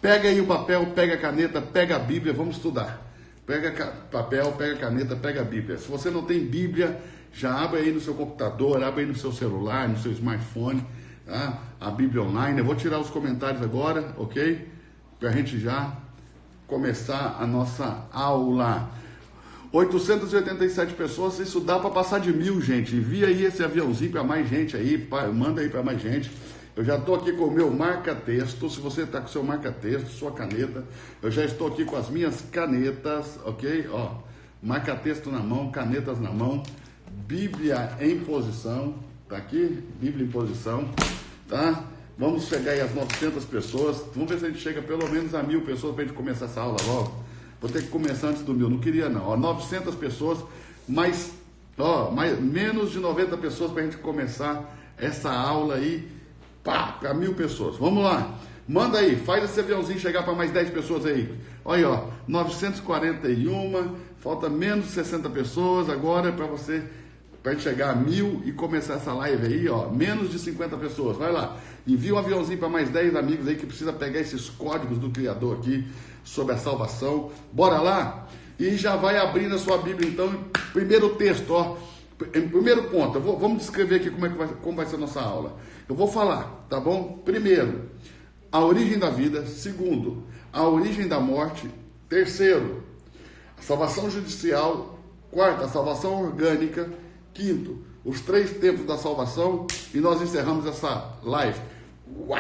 Pega aí o papel, pega a caneta, pega a Bíblia, vamos estudar. Pega papel, pega a caneta, pega a Bíblia. Se você não tem Bíblia, já abre aí no seu computador, abre aí no seu celular, no seu smartphone, tá? A Bíblia online. Eu vou tirar os comentários agora, ok? Para a gente já começar a nossa aula. 887 pessoas, isso dá para passar de 1000, gente. Envia aí esse aviãozinho para mais gente aí, manda aí para mais gente. Eu já estou aqui com o meu marca-texto. Se você está com o seu marca-texto, sua caneta, eu já estou aqui com as minhas canetas, ok? Ó, marca-texto na mão, canetas na mão, Bíblia em posição, tá aqui? Bíblia em posição, tá? Vamos chegar aí às 900 pessoas. Vamos ver se a gente chega pelo menos a 1000 pessoas para a gente começar essa aula logo. Vou ter que começar antes do 1000, não queria não. Ó, 900 pessoas, mas menos de 90 pessoas para a gente começar essa aula aí. Pá, para 1000 pessoas. Vamos lá. Manda aí, faz esse aviãozinho chegar para mais 10 pessoas aí. Olha aí, ó, 941, falta menos de 60 pessoas agora para a gente chegar a 1000 e começar essa live aí, ó, menos de 50 pessoas. Vai lá, envia um aviãozinho para mais 10 amigos aí que precisa pegar esses códigos do Criador aqui sobre a salvação. Bora lá? E já vai abrindo a sua Bíblia então, primeiro texto, ó. Primeiro ponto, vamos descrever aqui como vai ser a nossa aula. Eu vou falar, tá bom? Primeiro, a origem da vida. Segundo, a origem da morte. Terceiro, a salvação judicial. Quarto, a salvação orgânica. Quinto, os 3 tempos da salvação. E nós encerramos essa live. Uau!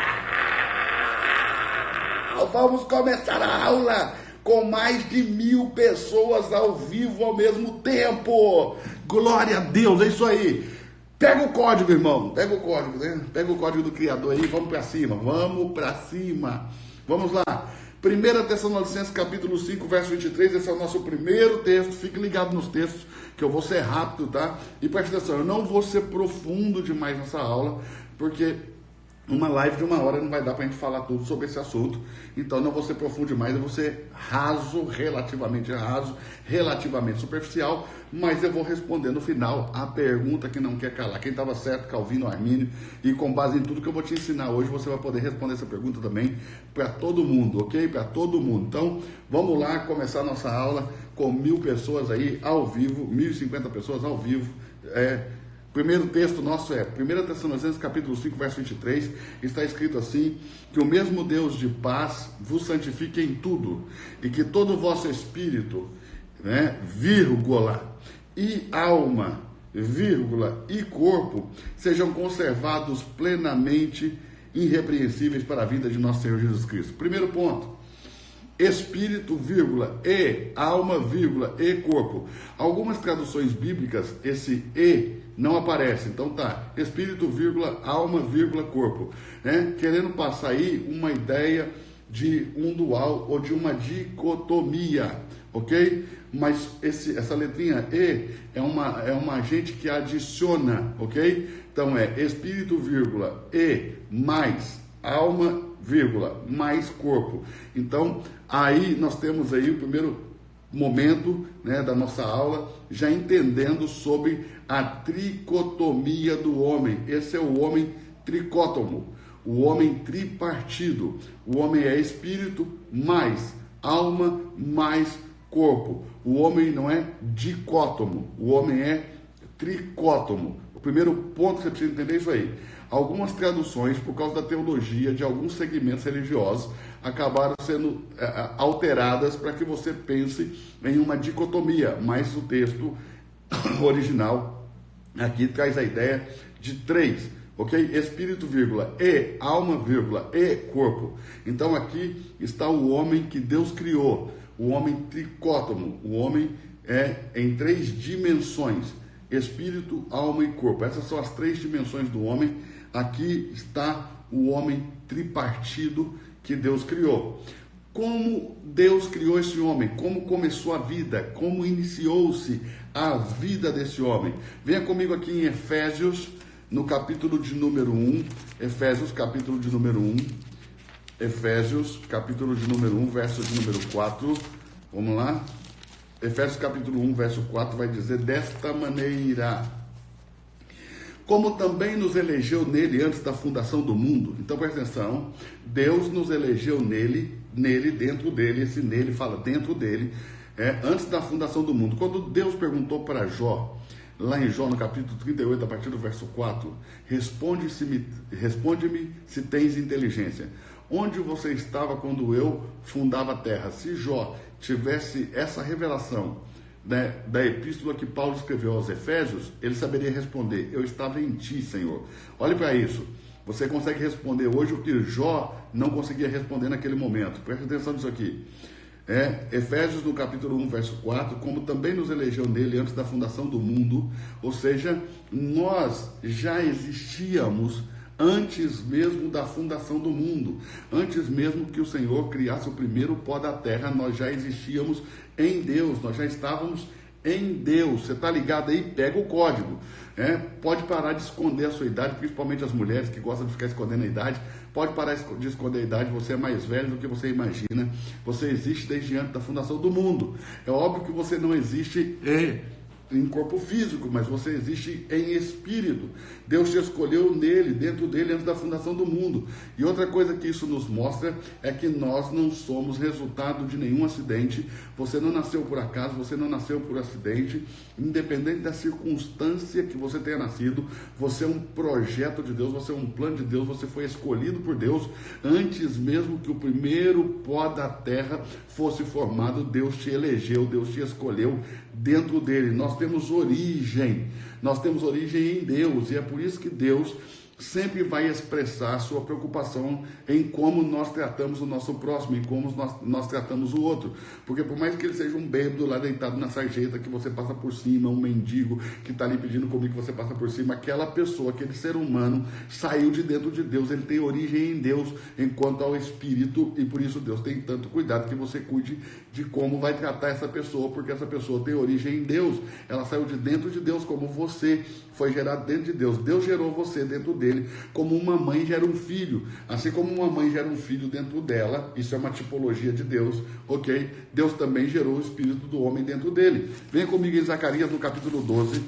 Vamos começar a aula com mais de 1000 pessoas ao vivo ao mesmo tempo. Glória a Deus, é isso aí. Pega o código, irmão. Pega o código, né? Pega o código do Criador aí, vamos para cima. Vamos para cima. Vamos lá. 1 Tessalonicenses capítulo 5, verso 23. Esse é o nosso primeiro texto. Fique ligado nos textos, que eu vou ser rápido, tá? E preste atenção, eu não vou ser profundo demais nessa aula, porque uma live de 1 hora não vai dar pra gente falar tudo sobre esse assunto. Então não vou ser profundo demais, eu vou ser raso, relativamente superficial, mas eu vou responder no final a pergunta que não quer calar. Quem estava certo, Calvino, Armínio, e com base em tudo que eu vou te ensinar hoje, você vai poder responder essa pergunta também para todo mundo, ok? Para todo mundo. Então, vamos lá começar a nossa aula com 1000 pessoas aí ao vivo, 1050 pessoas ao vivo. Primeiro texto nosso é 1 Tessalonicenses capítulo 5, verso 23, está escrito assim, que o mesmo Deus de paz vos santifique em tudo, e que todo o vosso espírito, né, vírgula, e alma, vírgula, e corpo, sejam conservados plenamente irrepreensíveis para a vinda de nosso Senhor Jesus Cristo. Primeiro ponto. Espírito, vírgula, e alma, vírgula, e corpo. Algumas traduções bíblicas, esse e não aparece. Então tá, espírito, vírgula, alma, vírgula, corpo. Né? Querendo passar aí uma ideia de um dual ou de uma dicotomia, ok? Mas essa letrinha e é uma agente que adiciona, ok? Então é espírito, vírgula, e mais alma, vírgula, mais corpo. Então, aí nós temos aí o primeiro momento, né, da nossa aula, já entendendo sobre a tricotomia do homem. Esse é o homem tricótomo, o homem tripartido. O homem é espírito mais alma mais corpo. O homem não é dicótomo, o homem é tricótomo. O primeiro ponto que você precisa entender é isso aí. Algumas traduções, por causa da teologia de alguns segmentos religiosos, acabaram sendo alteradas para que você pense em uma dicotomia, mas o texto original aqui traz a ideia de 3, ok? Espírito, vírgula, e alma, vírgula, e corpo. Então aqui está o homem que Deus criou, o homem tricótomo, o homem é em 3 dimensões, espírito, alma e corpo. Essas são as 3 dimensões do homem. Aqui está o homem tripartido que Deus criou. Como Deus criou esse homem? Como começou a vida? Como iniciou-se a vida desse homem? Venha comigo aqui em Efésios, no capítulo de número 1. Efésios, capítulo de número 1. Efésios, capítulo de número 1, verso de número 4. Vamos lá. Efésios, capítulo 1, verso 4, vai dizer desta maneira: como também nos elegeu nele antes da fundação do mundo. Então presta atenção, Deus nos elegeu nele nele, dentro dele. Esse nele fala dentro dele, antes da fundação do mundo. Quando Deus perguntou para Jó, lá em Jó, no capítulo 38, a partir do verso 4, responde-me se tens inteligência. Onde você estava quando eu fundava a terra? Se Jó tivesse essa revelação, né, da epístola que Paulo escreveu aos Efésios, ele saberia responder: eu estava em ti, Senhor. Olhe para isso. Você consegue responder hoje o que Jó não conseguia responder naquele momento. Preste atenção nisso aqui. Efésios no capítulo 1, verso 4, como também nos elegeu nele antes da fundação do mundo, ou seja, nós já existíamos antes mesmo da fundação do mundo, antes mesmo que o Senhor criasse o primeiro pó da terra, nós já existíamos em Deus, nós já estávamos em Deus. Você está ligado aí? Pega o código. Pode parar de esconder a sua idade, principalmente as mulheres que gostam de ficar escondendo a idade. Pode parar de esconder a idade. Você é mais velho do que você imagina. Você existe desde antes da fundação do mundo. É óbvio que você não existe em corpo físico, mas você existe em espírito. Deus te escolheu nele, dentro dele, antes da fundação do mundo. E outra coisa que isso nos mostra é que nós não somos resultado de nenhum acidente. Você não nasceu por acaso, você não nasceu por acidente. Independente da circunstância que você tenha nascido, você é um projeto de Deus, você é um plano de Deus, você foi escolhido por Deus antes mesmo que o primeiro pó da terra fosse formado. Deus te elegeu, Deus te escolheu dentro dele. Nós temos origem em Deus, e é por isso que Deus sempre vai expressar sua preocupação em como nós tratamos o nosso próximo, em como nós tratamos o outro. Porque por mais que ele seja um bêbado lá deitado na sarjeta, que você passa por cima, um mendigo que está ali pedindo comida que você passa por cima, aquela pessoa, aquele ser humano saiu de dentro de Deus, ele tem origem em Deus enquanto ao Espírito, e por isso Deus tem tanto cuidado que você cuide de como vai tratar essa pessoa, porque essa pessoa tem origem em Deus, ela saiu de dentro de Deus, como você foi gerado dentro de Deus. Deus gerou você dentro dele, como uma mãe gera um filho. Assim como uma mãe gera um filho dentro dela, isso é uma tipologia de Deus, ok? Deus também gerou o espírito do homem dentro dele. Venha comigo em Zacarias no capítulo 12.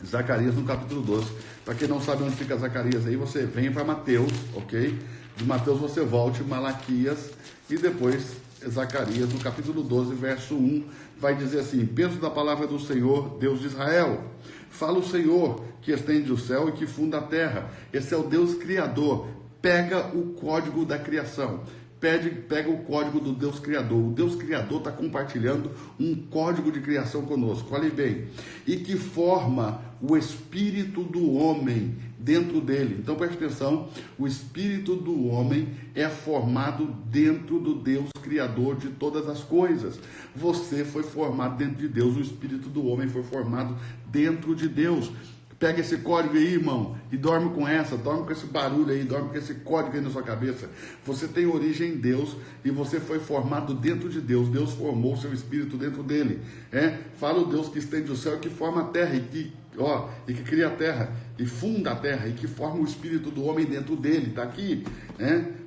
Zacarias no capítulo 12. Para quem não sabe onde fica Zacarias aí, você vem para Mateus, ok? De Mateus você volte Malaquias e depois Zacarias no capítulo 12, verso 1, vai dizer assim: penso da palavra do Senhor, Deus de Israel. Fala o Senhor, que estende o céu e que funda a terra. Esse é o Deus Criador. Pega o código da criação. Pega o código do Deus Criador. O Deus Criador está compartilhando um código de criação conosco. Olhe bem. E que forma o espírito do homem dentro dele. Então preste atenção. O espírito do homem é formado dentro do Deus Criador de todas as coisas. Você foi formado dentro de Deus. O espírito do homem foi formado dentro de Deus. Pega esse código aí, irmão, e dorme com esse barulho aí, dorme com esse código aí na sua cabeça. Você tem origem em Deus e você foi formado dentro de Deus. Deus formou o seu espírito dentro dele. Fala o Deus que estende o céu e que forma a terra e que cria a terra e funda a terra e que forma o espírito do homem dentro dele. Está aqui,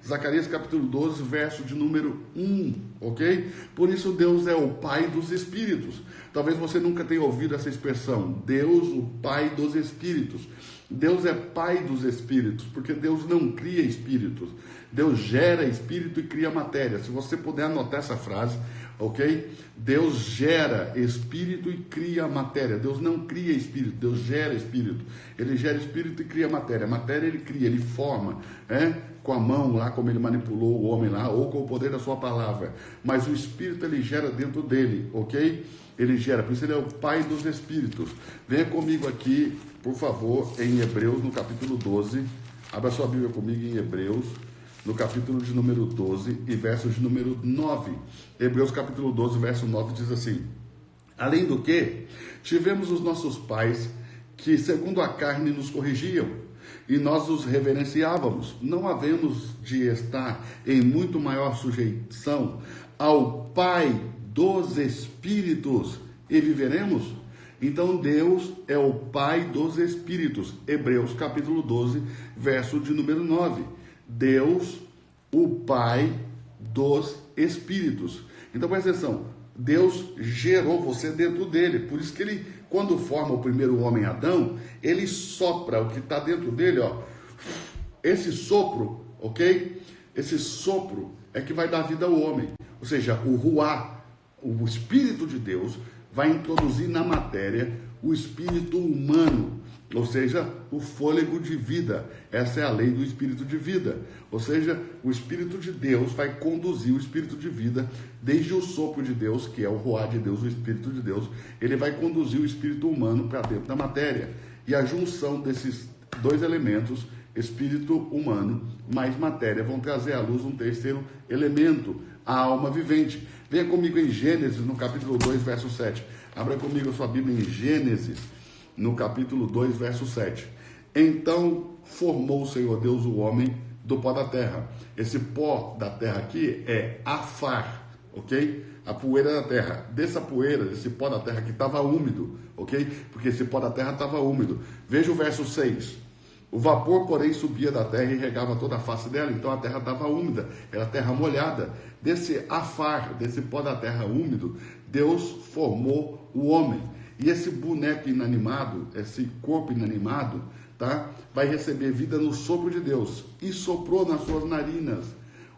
Zacarias capítulo 12, verso de número 1, ok? Por isso Deus é o Pai dos Espíritos. Talvez você nunca tenha ouvido essa expressão, Deus, o Pai dos Espíritos. Deus é Pai dos Espíritos, porque Deus não cria espíritos. Deus gera espírito e cria matéria. Se você puder anotar essa frase, ok? Deus gera espírito e cria matéria. Deus não cria espírito, Deus gera espírito. Ele gera espírito e cria matéria. Matéria ele cria, ele forma, com a mão lá, como ele manipulou o homem lá, ou com o poder da sua palavra. Mas o espírito ele gera dentro dele, ok? Ele gera, por isso ele é o Pai dos Espíritos. Venha comigo aqui, por favor, em Hebreus, no capítulo 12. Abra sua Bíblia comigo em Hebreus, no capítulo de número 12 e verso de número 9. Hebreus capítulo 12, verso 9 diz assim: além do que, tivemos os nossos pais que segundo a carne nos corrigiam, e nós os reverenciávamos, não havemos de estar em muito maior sujeição ao Pai dos Espíritos e viveremos? Então Deus é o Pai dos Espíritos. Hebreus capítulo 12, verso de número 9. Deus, o Pai dos Espíritos. Então presta atenção, Deus gerou você dentro dele, por isso que ele, quando forma o primeiro homem Adão, ele sopra o que está dentro dele, esse sopro, ok? Esse sopro é que vai dar vida ao homem. Ou seja, o Ruá, o Espírito de Deus, vai introduzir na matéria o espírito humano, ou seja, o fôlego de vida. Essa é a lei do espírito de vida. Ou seja, o Espírito de Deus vai conduzir o espírito de vida, desde o sopro de Deus, que é o Ruá de Deus, o Espírito de Deus, ele vai conduzir o espírito humano para dentro da matéria. E a junção desses dois elementos, espírito humano mais matéria, vão trazer à luz um terceiro elemento, a alma vivente. Venha comigo em Gênesis, no capítulo 2, verso 7. Abra comigo a sua Bíblia em Gênesis, no capítulo 2, verso 7. Então formou o Senhor Deus o homem do pó da terra. Esse pó da terra aqui é Afar, ok? A poeira da terra. Dessa poeira, desse pó da terra que estava úmido, ok? Porque esse pó da terra estava úmido. Veja o verso 6. O vapor, porém, subia da terra e regava toda a face dela, então a terra estava úmida, era terra molhada. Desse Afar, desse pó da terra úmido, Deus formou o homem. E esse boneco inanimado, esse corpo inanimado, tá, vai receber vida no sopro de Deus. E soprou nas suas narinas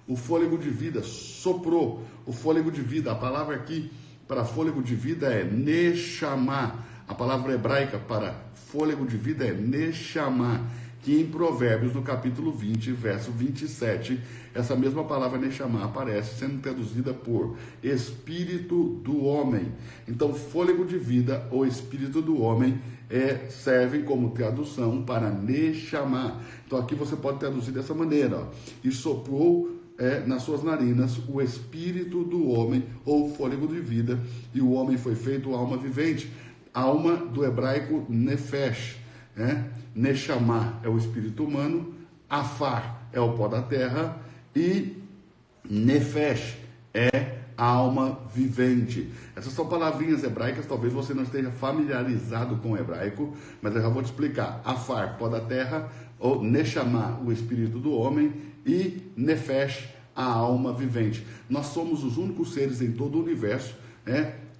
o fôlego de vida, soprou o fôlego de vida. A palavra aqui para fôlego de vida é Neshama. A palavra hebraica para fôlego de vida é Neshama, que em Provérbios, no capítulo 20, verso 27, essa mesma palavra Neshama aparece sendo traduzida por espírito do homem. Então, fôlego de vida ou espírito do homem servem como tradução para Neshama. Então, aqui você pode traduzir dessa maneira, ó, e soprou nas suas narinas o espírito do homem, ou fôlego de vida, e o homem foi feito alma vivente. Alma do hebraico Nefesh, Neshama é o espírito humano, Afar é o pó da terra e Nefesh é a alma vivente. Essas são palavrinhas hebraicas, talvez você não esteja familiarizado com o hebraico, mas eu já vou te explicar. Afar, pó da terra, ou Neshama, o espírito do homem, e Nefesh, a alma vivente. Nós somos os únicos seres em todo o universo,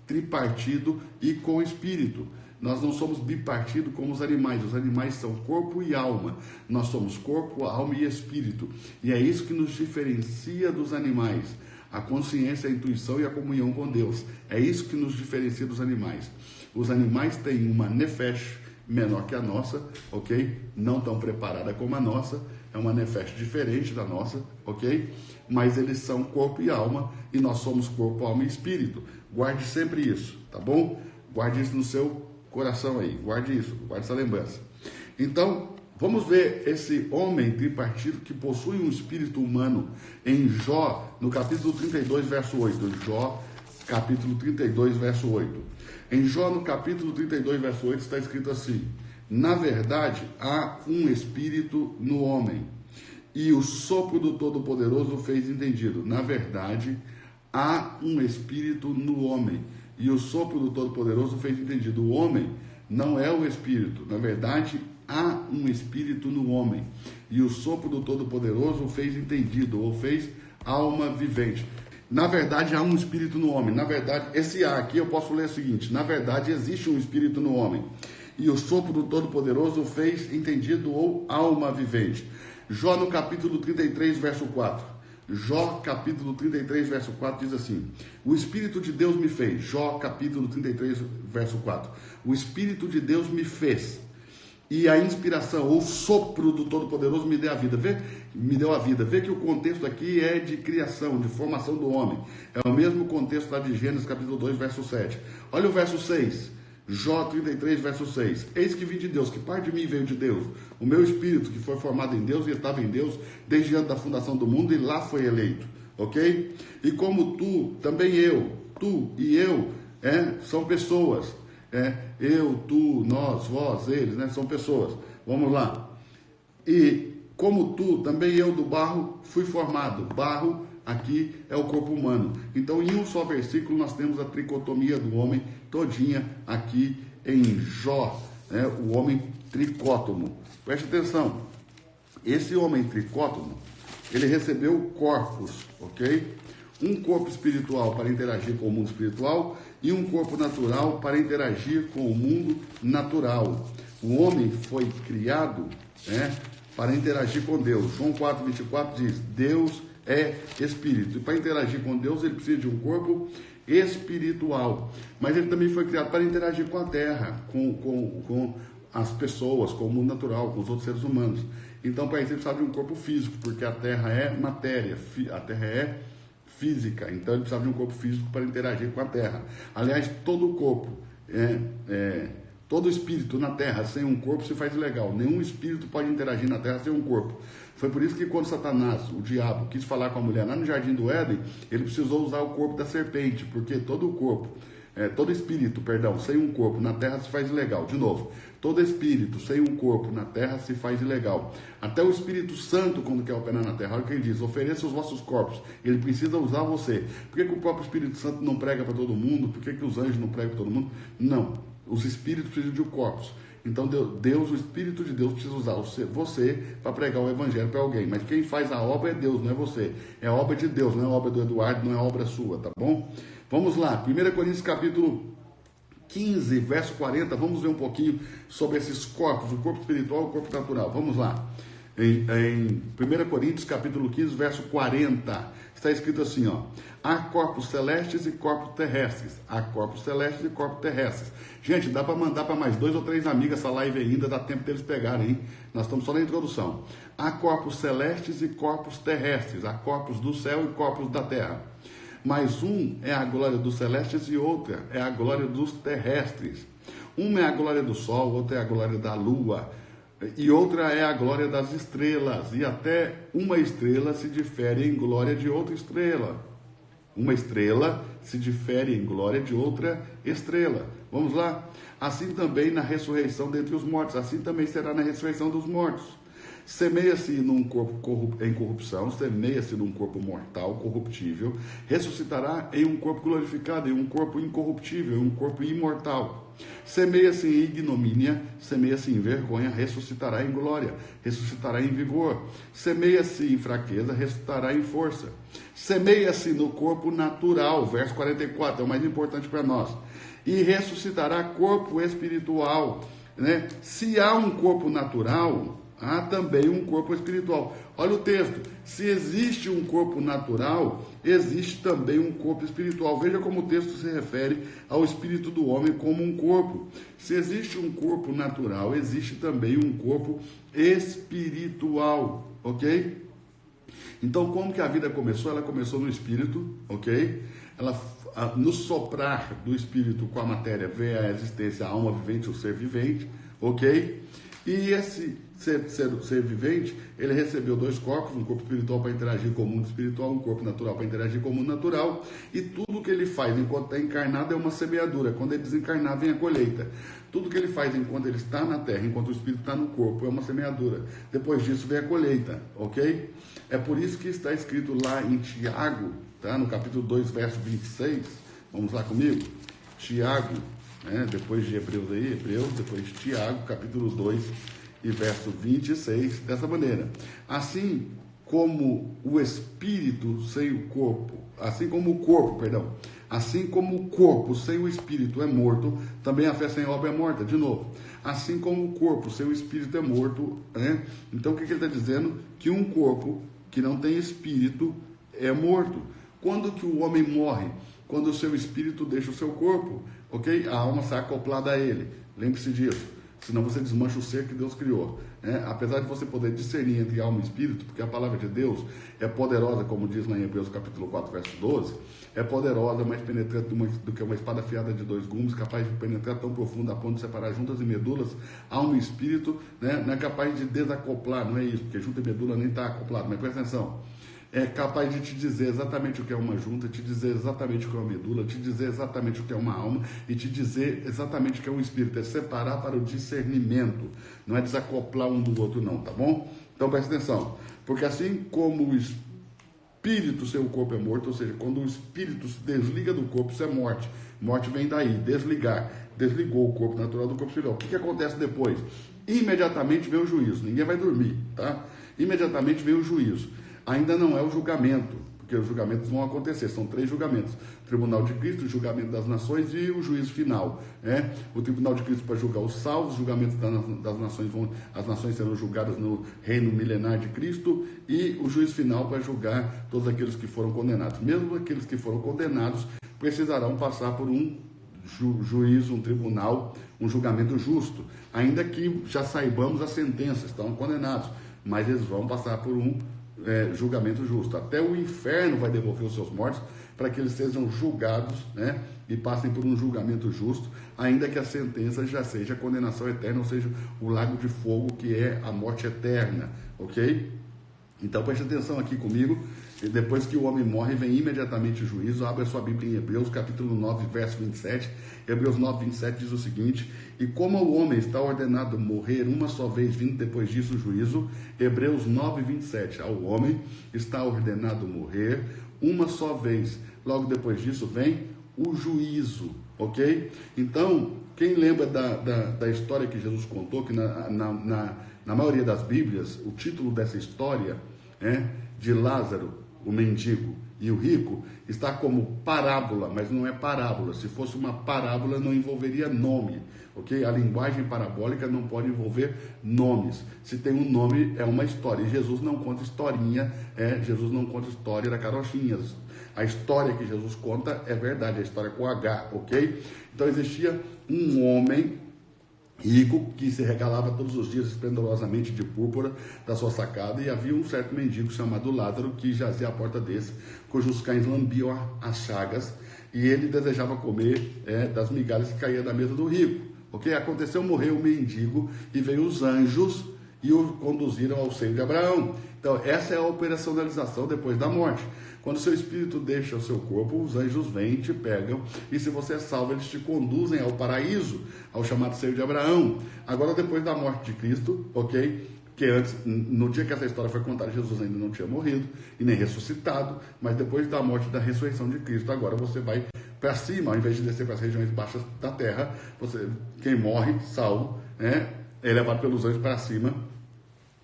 tripartido e com espírito. Nós não somos bipartido como os animais. Os animais são corpo e alma. Nós somos corpo, alma e espírito. E é isso que nos diferencia dos animais. A consciência, a intuição e a comunhão com Deus. É isso que nos diferencia dos animais. Os animais têm uma nefesh menor que a nossa, ok? Não tão preparada como a nossa. É uma nefesh diferente da nossa, ok? Mas eles são corpo e alma. E nós somos corpo, alma e espírito. Guarde sempre isso, tá bom? Guarde isso no seu coração aí, guarde isso, guarde essa lembrança. Então, vamos ver esse homem tripartido que possui um espírito humano em Jó, no capítulo 32, verso 8. Jó, capítulo 32, verso 8. Em Jó, no capítulo 32, verso 8, está escrito assim: na verdade, há um espírito no homem, e o sopro do Todo-Poderoso fez entendido. Na verdade, há um espírito no homem, e o sopro do Todo-Poderoso fez entendido. O homem não é o espírito. Na verdade, há um espírito no homem, e o sopro do Todo-Poderoso fez entendido, ou fez alma vivente. Na verdade, há um espírito no homem. Na verdade, esse há aqui eu posso ler o seguinte: na verdade, existe um espírito no homem, e o sopro do Todo-Poderoso fez entendido, ou alma vivente. Jó, no capítulo 33, verso 4. Jó, capítulo 33, verso 4, diz assim: o Espírito de Deus me fez. Jó, capítulo 33, verso 4. O Espírito de Deus me fez, e a inspiração, ou sopro do Todo-Poderoso me deu a vida. Me deu a vida. Vê que o contexto aqui é de criação, de formação do homem. É o mesmo contexto lá de Gênesis, capítulo 2, verso 7. Olha o verso 6. Jó 33, verso 6. Eis que vim de Deus, que parte de mim veio de Deus. O meu espírito, que foi formado em Deus e estava em Deus desde antes da fundação do mundo, e lá foi eleito. Ok? E como tu, também eu, tu e eu, são pessoas. Eu, tu, nós, vós, eles, são pessoas. Vamos lá. E como tu, também eu do barro fui formado. Barro aqui é o corpo humano. Então, em um só versículo, nós temos a tricotomia do homem todinha aqui em Jó, o homem tricótomo. Preste atenção, esse homem tricótomo, ele recebeu corpos, ok? Um corpo espiritual para interagir com o mundo espiritual e um corpo natural para interagir com o mundo natural. O homem foi criado, para interagir com Deus. João 4:24 diz: Deus é espírito. E para interagir com Deus, ele precisa de um corpo espiritual. Mas ele também foi criado para interagir com a terra, com as pessoas, com o mundo natural, com os outros seres humanos. Então, para isso, ele precisava de um corpo físico, porque a terra é matéria, a terra é física. Então, ele precisava de um corpo físico para interagir com a terra. Aliás, todo o corpo, todo espírito na terra sem um corpo se faz ilegal. Nenhum espírito pode interagir na terra sem um corpo. Foi por isso que quando Satanás, o diabo, quis falar com a mulher lá no Jardim do Éden, ele precisou usar o corpo da serpente, porque todo o corpo, todo espírito, sem um corpo na terra se faz ilegal. De novo, todo espírito sem um corpo na terra se faz ilegal. Até o Espírito Santo, quando quer operar na terra, olha o que ele diz: ofereça os vossos corpos. Ele precisa usar você. Por que o próprio Espírito Santo não prega para todo mundo? Por que os anjos não pregam para todo mundo? Não. Os espíritos precisam de corpos. Então Deus, o Espírito de Deus precisa usar você para pregar o Evangelho para alguém. Mas quem faz a obra é Deus, não é você. É a obra de Deus, não é a obra do Eduardo, não é a obra sua, tá bom? Vamos lá, 1 Coríntios capítulo 15, verso 40, vamos ver um pouquinho sobre esses corpos, o corpo espiritual e o corpo natural. Vamos lá. Em 1 Coríntios capítulo 15, verso 40, está escrito assim, ó: há corpos celestes e corpos terrestres. Há corpos celestes e corpos terrestres. Gente, dá para mandar para mais 2 ou 3 amigas essa live ainda, dá tempo deles pegarem, hein? Nós estamos só na introdução. Há corpos celestes e corpos terrestres. Há corpos do céu e corpos da terra. Mas um é a glória dos celestes e outra é a glória dos terrestres. Uma é a glória do sol, outra é a glória da lua, e outra é a glória das estrelas. E até uma estrela se difere em glória de outra estrela. Uma estrela se difere em glória de outra estrela. Vamos lá? Assim também na ressurreição dentre os mortos. Assim também será na ressurreição dos mortos. Semeia-se num corpo em corrupção, semeia-se num corpo mortal, corruptível, ressuscitará em um corpo glorificado, em um corpo incorruptível, em um corpo imortal. Semeia-se em ignomínia, semeia-se em vergonha, ressuscitará em glória, ressuscitará em vigor. Semeia-se em fraqueza, ressuscitará em força. Semeia-se no corpo natural, verso 44, é o mais importante para nós, e ressuscitará corpo espiritual, né? Se há um corpo natural, há também um corpo espiritual. Olha o texto: se existe um corpo natural, existe também um corpo espiritual. Veja como o texto se refere ao espírito do homem como um corpo. Se existe um corpo natural, existe também um corpo espiritual, ok? Então, como que a vida começou? Ela começou no espírito, ok? No soprar do espírito com a matéria veio a existência, a alma vivente, o ser vivente, ok? E esse ser vivente, ele recebeu 2 corpos, um corpo espiritual para interagir com o mundo espiritual, um corpo natural para interagir com o mundo natural, e tudo que ele faz enquanto está encarnado é uma semeadura. Quando ele desencarnar, vem a colheita. Tudo que ele faz enquanto ele está na terra, enquanto o espírito está no corpo, é uma semeadura. Depois disso vem a colheita, ok? É por isso que está escrito lá em Tiago, tá? No capítulo 2, verso 26, vamos lá comigo? Tiago, depois de Hebreus, depois de Tiago, capítulo 2 e verso 26, dessa maneira: assim como o espírito sem o corpo, assim como o corpo sem o espírito é morto, também a fé sem obra é morta. De novo, assim como o corpo sem o espírito é morto, né? Então o que ele está dizendo? Que um corpo que não tem espírito é morto. Quando que o homem morre? Quando o seu espírito deixa o seu corpo, ok? A alma está acoplada a ele. Lembre-se disso. Senão você desmancha o ser que Deus criou. Apesar de você poder discernir entre alma e espírito, porque a palavra de Deus é poderosa, como diz lá em Hebreus capítulo 4, verso 12, é poderosa, mais penetrante do que uma espada afiada de 2 gumes, capaz de penetrar tão profundo a ponto de separar juntas e medulas, alma e espírito, não é capaz de desacoplar, não é isso, porque junta e medula nem está acoplado, mas presta atenção. É capaz de te dizer exatamente o que é uma junta, te dizer exatamente o que é uma medula, te dizer exatamente o que é uma alma e te dizer exatamente o que é um espírito. É separar para o discernimento, não é desacoplar um do outro não, tá bom? Então presta atenção, porque assim como o espírito sem o corpo é morto, ou seja, quando o espírito se desliga do corpo, isso é morte. Morte vem daí, desligar. Desligou o corpo natural do corpo espiritual. O que acontece depois? Imediatamente vem o juízo, ninguém vai dormir, tá? Imediatamente vem o juízo. Ainda não é o julgamento, porque porque os julgamentos vão acontecer, são 3 julgamentos: o tribunal de Cristo, o julgamento das nações e o juízo final, né? O tribunal de Cristo para julgar os salvos, os julgamentos das nações as nações serão julgadas no reino milenar de Cristo, e o juízo final para julgar todos aqueles que foram condenados. Mesmo aqueles que foram condenados precisarão passar por um juízo, um tribunal, um julgamento justo, ainda que já saibamos a sentença, estão condenados, mas eles vão passar por um julgamento justo. Até o inferno vai devolver os seus mortos para que eles sejam julgados, né, e passem por um julgamento justo, ainda que a sentença já seja a condenação eterna, ou seja, o lago de fogo, que é a morte eterna, ok? Então preste atenção aqui comigo. Depois que o homem morre, vem imediatamente o juízo. Abre a sua Bíblia em Hebreus, capítulo 9, verso 27. Hebreus 9, 27 diz o seguinte: e como o homem está ordenado morrer uma só vez, vindo depois disso o juízo. Hebreus 9, 27. Ao homem está ordenado morrer uma só vez. Logo depois disso vem o juízo, ok? Então, quem lembra da história que Jesus contou, que na maioria das Bíblias, o título dessa história, de Lázaro, o mendigo, e o rico, está como parábola, mas não é parábola. Se fosse uma parábola, não envolveria nome, ok? A linguagem parabólica não pode envolver nomes. Se tem um nome, é uma história. E Jesus não conta historinha, Jesus não conta história da carochinha. A história que Jesus conta é verdade, a história com H, ok? Então existia um homem rico que se regalava todos os dias esplendorosamente de púrpura da sua sacada, e havia um certo mendigo chamado Lázaro que jazia à porta desse, cujos cães lambiam as chagas, e ele desejava comer das migalhas que caíam da mesa do rico, ok? Aconteceu, morreu o mendigo, e veio os anjos e o conduziram ao seio de Abraão. Então essa é a operacionalização depois da morte. Quando seu espírito deixa o seu corpo, os anjos vêm, te pegam, e se você é salvo, eles te conduzem ao paraíso, ao chamado seio de Abraão. Agora, depois da morte de Cristo, ok? Que antes, no dia que essa história foi contada, Jesus ainda não tinha morrido e nem ressuscitado, mas depois da morte e da ressurreição de Cristo, agora você vai para cima, ao invés de descer para as regiões baixas da terra, quem morre, salvo, é levado pelos anjos para cima,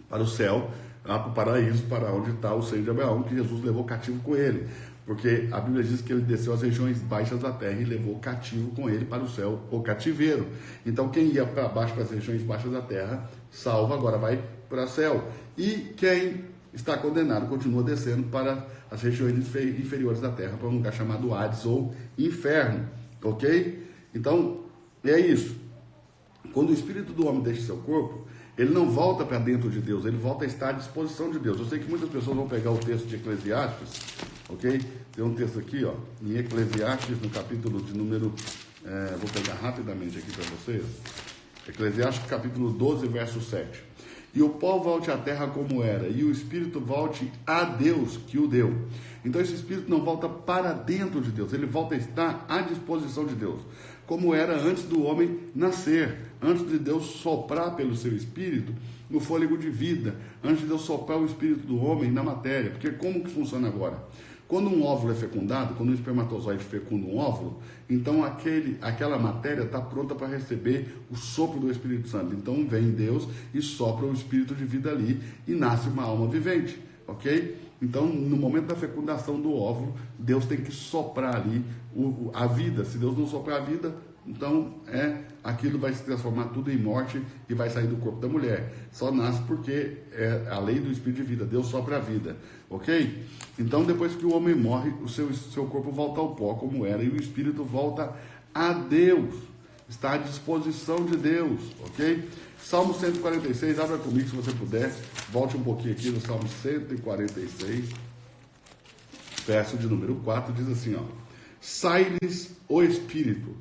para o céu, lá para o paraíso, para onde está o seio de Abraão, que Jesus levou cativo com ele, porque a Bíblia diz que ele desceu às regiões baixas da terra e levou cativo com ele para o céu, o cativeiro. Então quem ia para baixo, para as regiões baixas da terra, salvo, agora vai para o céu, e quem está condenado continua descendo para as regiões inferiores da terra, para um lugar chamado Hades ou inferno, ok? Então é isso. Quando o espírito do homem deixa seu corpo, ele não volta para dentro de Deus, ele volta a estar à disposição de Deus. Eu sei que muitas pessoas vão pegar o texto de Eclesiastes, ok? Tem um texto aqui, ó, em Eclesiastes, no capítulo de número, vou pegar rapidamente aqui para vocês, Eclesiastes capítulo 12, verso 7. E o pó volte à terra como era, e o espírito volte a Deus que o deu. Então esse espírito não volta para dentro de Deus, ele volta a estar à disposição de Deus, como era antes do homem nascer, antes de Deus soprar pelo seu espírito no fôlego de vida, antes de Deus soprar o espírito do homem na matéria. Porque como que funciona agora? Quando um óvulo é fecundado, quando um espermatozoide fecunda um óvulo, então aquela matéria está pronta para receber o sopro do Espírito Santo. Então vem Deus e sopra o espírito de vida ali e nasce uma alma vivente, ok? Então, no momento da fecundação do óvulo, Deus tem que soprar ali a vida. Se Deus não soprar a vida, então aquilo vai se transformar tudo em morte e vai sair do corpo da mulher. Só nasce porque é a lei do espírito de vida. Deus sopra a vida, ok? Então, depois que o homem morre, o seu corpo volta ao pó como era, e o espírito volta a Deus. Está à disposição de Deus, ok? Salmo 146, abra comigo se você puder, volte um pouquinho aqui no Salmo 146, verso de número 4, diz assim, ó: sai-lhes o espírito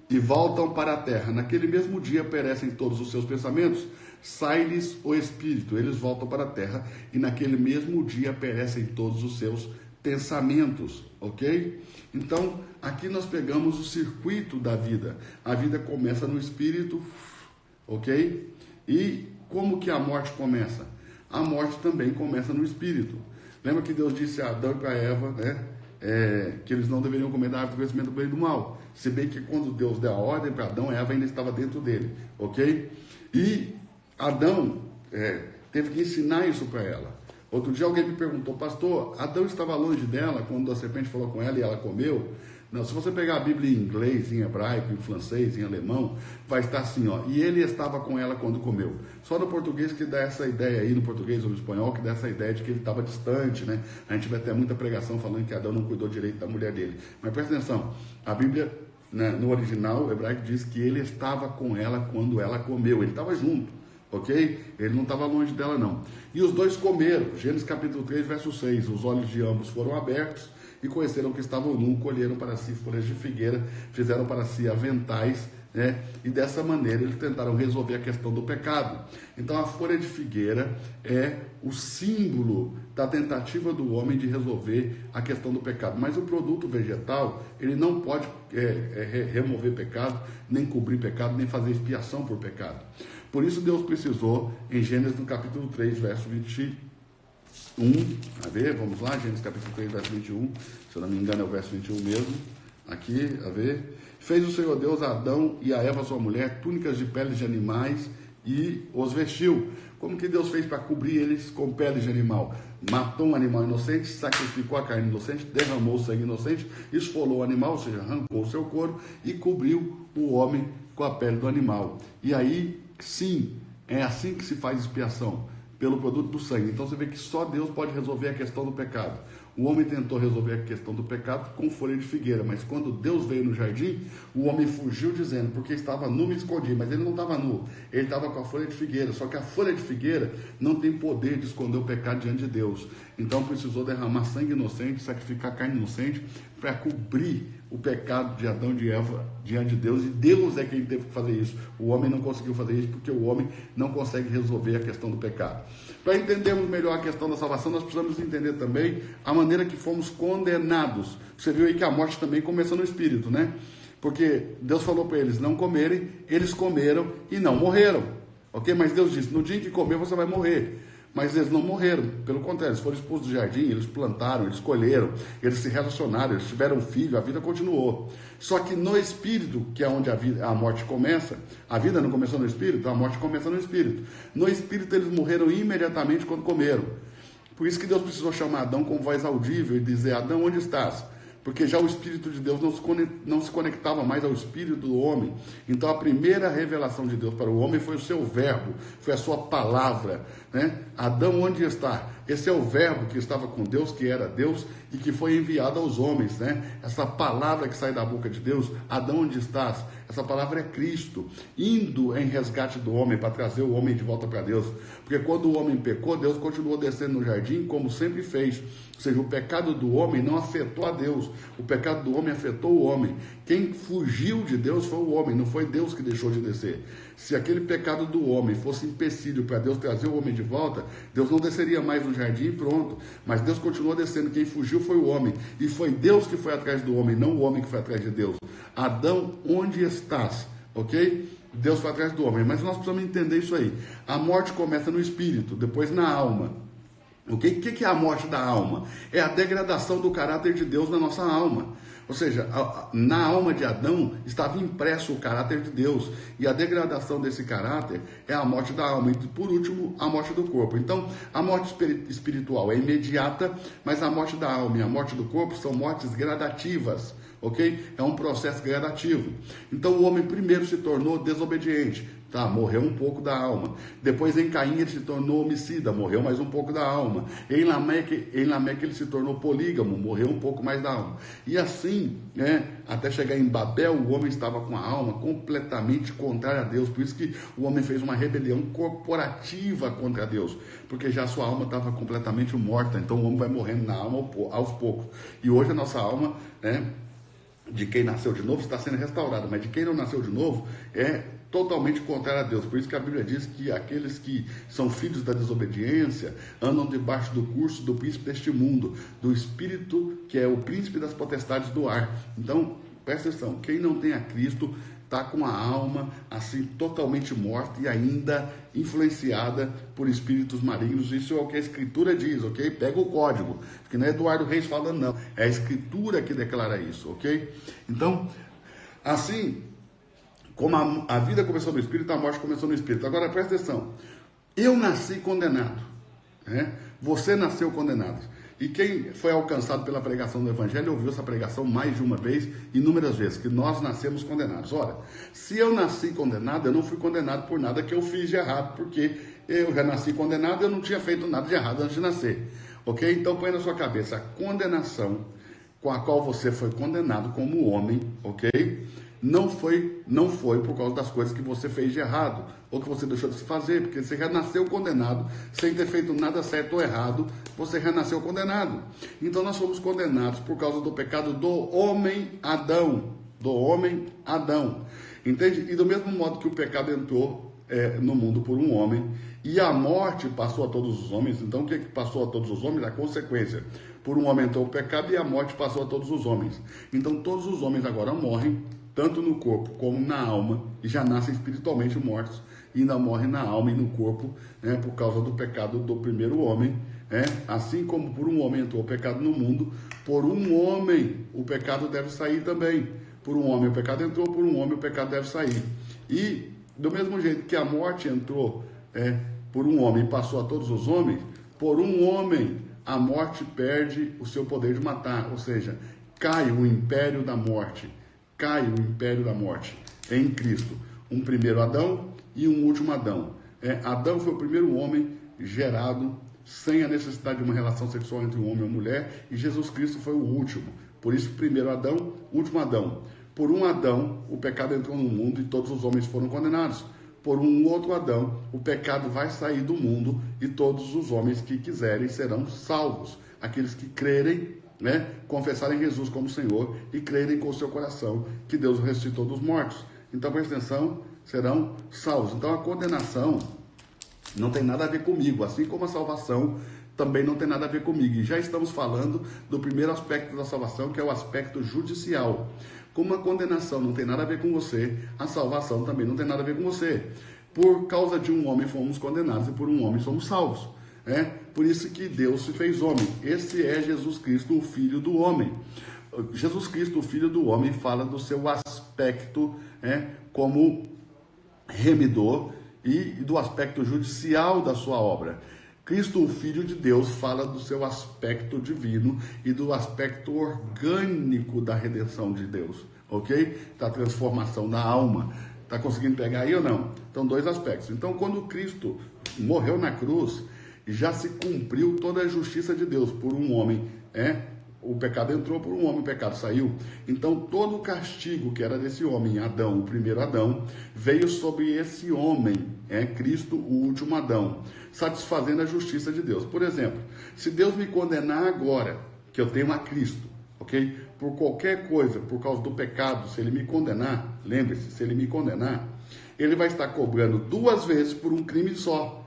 e voltam para a terra, naquele mesmo dia perecem todos os seus pensamentos. Sai-lhes o espírito, eles voltam para a terra, e naquele mesmo dia perecem todos os seus pensamentos, ok? Então, aqui nós pegamos o circuito da vida. A vida começa no espírito, ok? E como que a morte começa? A morte também começa no espírito. Lembra que Deus disse a Adão e para Eva, que eles não deveriam comer da árvore do conhecimento do bem e do mal. Se bem que quando Deus deu a ordem para Adão, Eva ainda estava dentro dele, ok? E Adão teve que ensinar isso para ela. Outro dia alguém me perguntou, pastor, Adão estava longe dela quando a serpente falou com ela e ela comeu? Não, se você pegar a Bíblia em inglês, em hebraico, em francês, em alemão, vai estar assim, ó, e ele estava com ela quando comeu. Só no português que dá essa ideia aí, no português ou no espanhol, que dá essa ideia de que ele estava distante, né? A gente vai ter muita pregação falando que Adão não cuidou direito da mulher dele. Mas presta atenção, a Bíblia, né, no original, o hebraico diz que ele estava com ela quando ela comeu, ele estava junto. Ok? Ele não estava longe dela não. E os dois comeram, Gênesis capítulo 3, verso 6, os olhos de ambos foram abertos e conheceram que estavam nus, colheram para si folhas de figueira, fizeram para si aventais, né? E dessa maneira eles tentaram resolver a questão do pecado. Então a folha de figueira é o símbolo da tentativa do homem de resolver a questão do pecado. Mas o produto vegetal, ele não pode remover pecado, nem cobrir pecado, nem fazer expiação por pecado. Por isso Deus precisou, em Gênesis no capítulo 3, verso 21, a ver, vamos lá, Gênesis capítulo 3, verso 21, se eu não me engano é o verso 21 mesmo, aqui, a ver, fez o Senhor Deus a Adão e a Eva sua mulher túnicas de peles de animais e os vestiu. Como que Deus fez para cobrir eles com peles de animal? Matou um animal inocente, sacrificou a carne inocente, derramou o sangue inocente, esfolou o animal, ou seja, arrancou o seu couro e cobriu o homem com a pele do animal. E aí, sim, é assim que se faz expiação, pelo produto do sangue. Então você vê que só Deus pode resolver a questão do pecado. O homem tentou resolver a questão do pecado com folha de figueira, mas quando Deus veio no jardim, o homem fugiu dizendo, porque estava nu, me escondi, mas ele não estava nu, ele estava com a folha de figueira, só que a folha de figueira não tem poder de esconder o pecado diante de Deus. Então precisou derramar sangue inocente, sacrificar carne inocente, para cobrir o pecado de Adão e de Eva diante de Deus, e Deus é quem teve que fazer isso. O homem não conseguiu fazer isso porque o homem não consegue resolver a questão do pecado. Para entendermos melhor a questão da salvação, nós precisamos entender também a maneira que fomos condenados. Você viu aí que a morte também começa no espírito, né? Porque Deus falou para eles não comerem, eles comeram e não morreram. Ok? Mas Deus disse, no dia em que comer você vai morrer. Mas eles não morreram, pelo contrário, eles foram expulsos do jardim, eles plantaram, eles colheram, eles se relacionaram, eles tiveram filho, a vida continuou. Só que no espírito, que é onde a morte começa, a vida não começou no espírito, a morte começa no espírito. No espírito eles morreram imediatamente quando comeram. Por isso que Deus precisou chamar Adão com voz audível e dizer, Adão, onde estás? Porque já o Espírito de Deus não se conectava mais ao Espírito do homem. Então a primeira revelação de Deus para o homem foi o seu verbo, foi a sua palavra, né? Adão, onde está? Esse é o verbo que estava com Deus, que era Deus e que foi enviado aos homens, né? Essa palavra que sai da boca de Deus, Adão, onde estás? Essa palavra é Cristo, indo em resgate do homem, para trazer o homem de volta para Deus. Porque quando o homem pecou, Deus continuou descendo no jardim, como sempre fez. Ou seja, o pecado do homem não afetou a Deus, o pecado do homem afetou o homem. Quem fugiu de Deus foi o homem, não foi Deus que deixou de descer. Se aquele pecado do homem fosse empecilho para Deus trazer o homem de volta, Deus não desceria mais no jardim e pronto. Mas Deus continuou descendo, quem fugiu foi o homem. E foi Deus que foi atrás do homem, não o homem que foi atrás de Deus. Adão, onde estás? Ok? Deus foi atrás do homem, mas nós precisamos entender isso aí. A morte começa no espírito, depois na alma. O que é a morte da alma? É a degradação do caráter de Deus na nossa alma. Ou seja, na alma de Adão estava impresso o caráter de Deus. E a degradação desse caráter é a morte da alma. E por último, a morte do corpo. Então, a morte espiritual é imediata, mas a morte da alma e a morte do corpo são mortes gradativas. Ok? É um processo gradativo. Então o homem primeiro se tornou desobediente, tá? Morreu um pouco da alma. Depois em Caim ele se tornou homicida, morreu mais um pouco da alma. Em Lameque ele se tornou polígamo, morreu um pouco mais da alma. E assim, né, até chegar em Babel, o homem estava com a alma completamente contrária a Deus. Por isso que o homem fez uma rebelião corporativa contra Deus, porque já a sua alma estava completamente morta. Então o homem vai morrendo na alma aos poucos. E hoje a nossa alma, né, de quem nasceu de novo está sendo restaurada, mas de quem não nasceu de novo é totalmente contrário a Deus. Por isso que a Bíblia diz que aqueles que são filhos da desobediência andam debaixo do curso do príncipe deste mundo, do espírito que é o príncipe das potestades do ar. Então, presta atenção, quem não tem a Cristo está com a alma assim totalmente morta e ainda influenciada por espíritos malignos. Isso é o que a Escritura diz, ok? Pega o código, que não é Eduardo Reis falando não, é a Escritura que declara isso, ok? Então, assim como a vida começou no Espírito, a morte começou no Espírito. Agora presta atenção, eu nasci condenado, né? Você nasceu condenado. E quem foi alcançado pela pregação do Evangelho ouviu essa pregação mais de uma vez, inúmeras vezes, que nós nascemos condenados. Ora, se eu nasci condenado, eu não fui condenado por nada que eu fiz de errado, porque eu já nasci condenado, eu não tinha feito nada de errado antes de nascer. Ok? Então põe na sua cabeça a condenação com a qual você foi condenado como homem, ok? Não foi por causa das coisas que você fez de errado, ou que você deixou de se fazer, porque você já nasceu condenado, sem ter feito nada certo ou errado, você já nasceu condenado. Então nós fomos condenados por causa do pecado do homem Adão, entende? E do mesmo modo que o pecado entrou no mundo por um homem, e a morte passou a todos os homens. Então o que passou a todos os homens? A consequência. Por um homem entrou o pecado e a morte passou a todos os homens. Então todos os homens agora morrem, tanto no corpo como na alma, e já nascem espiritualmente mortos, e ainda morrem na alma e no corpo, né, por causa do pecado do primeiro homem. Assim como por um homem entrou o pecado no mundo, por um homem o pecado deve sair também. Por um homem o pecado entrou, por um homem o pecado deve sair. E do mesmo jeito que a morte entrou por um homem e passou a todos os homens, por um homem a morte perde o seu poder de matar, ou seja, cai o império da morte. Cai o império da morte em Cristo. Um primeiro Adão e um último Adão. Adão foi o primeiro homem gerado sem a necessidade de uma relação sexual entre um homem e uma mulher, e Jesus Cristo foi o último. Por isso, primeiro Adão, último Adão. Por um Adão, o pecado entrou no mundo e todos os homens foram condenados. Por um outro Adão, o pecado vai sair do mundo e todos os homens que quiserem serão salvos. Aqueles que crerem, confessarem Jesus como Senhor e crerem com o seu coração que Deus o ressuscitou dos mortos. Então, presta atenção, serão salvos. Então, a condenação não tem nada a ver comigo, assim como a salvação também não tem nada a ver comigo. E já estamos falando do primeiro aspecto da salvação, que é o aspecto judicial. Como a condenação não tem nada a ver com você, a salvação também não tem nada a ver com você. Por causa de um homem fomos condenados e por um homem somos salvos. Por isso que Deus se fez homem. Esse é Jesus Cristo, o Filho do homem. Jesus Cristo, o Filho do homem, fala do seu aspecto como remidor e do aspecto judicial da sua obra. Cristo, o Filho de Deus, fala do seu aspecto divino e do aspecto orgânico da redenção de Deus, ok? Da transformação da alma. Está conseguindo pegar aí ou não? Então, dois aspectos. Então, quando Cristo morreu na cruz, já se cumpriu toda a justiça de Deus por um homem, o pecado entrou por um homem, o pecado saiu. Então todo o castigo que era desse homem, Adão, o primeiro Adão, veio sobre esse homem, Cristo, o último Adão, satisfazendo a justiça de Deus. Por exemplo, se Deus me condenar agora, que eu tenho a Cristo, ok? Por qualquer coisa, por causa do pecado, se ele me condenar, lembre-se, se ele me condenar, ele vai estar cobrando 2 vezes por um crime só.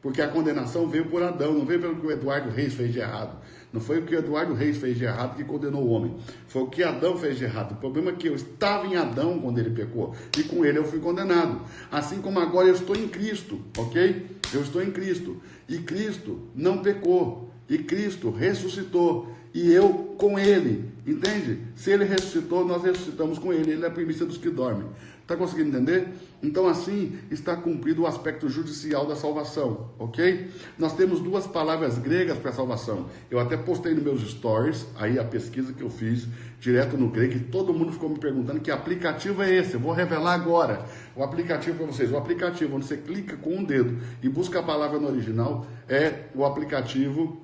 Porque a condenação veio por Adão, não veio pelo que o Eduardo Reis fez de errado. Não foi o que o Eduardo Reis fez de errado que condenou o homem. Foi o que Adão fez de errado. O problema é que eu estava em Adão quando ele pecou. E com ele eu fui condenado. Assim como agora eu estou em Cristo, ok? Eu estou em Cristo. E Cristo não pecou. E Cristo ressuscitou. E eu com ele. Entende? Se ele ressuscitou, nós ressuscitamos com ele. Ele é a primícia dos que dormem. Está conseguindo entender? Então assim está cumprido o aspecto judicial da salvação, ok? Nós temos 2 palavras gregas para salvação. Eu até postei nos meus stories, aí a pesquisa que eu fiz, direto no grego, e todo mundo ficou me perguntando que aplicativo é esse. Eu vou revelar agora o aplicativo para vocês. O aplicativo onde você clica com um dedo e busca a palavra no original é o aplicativo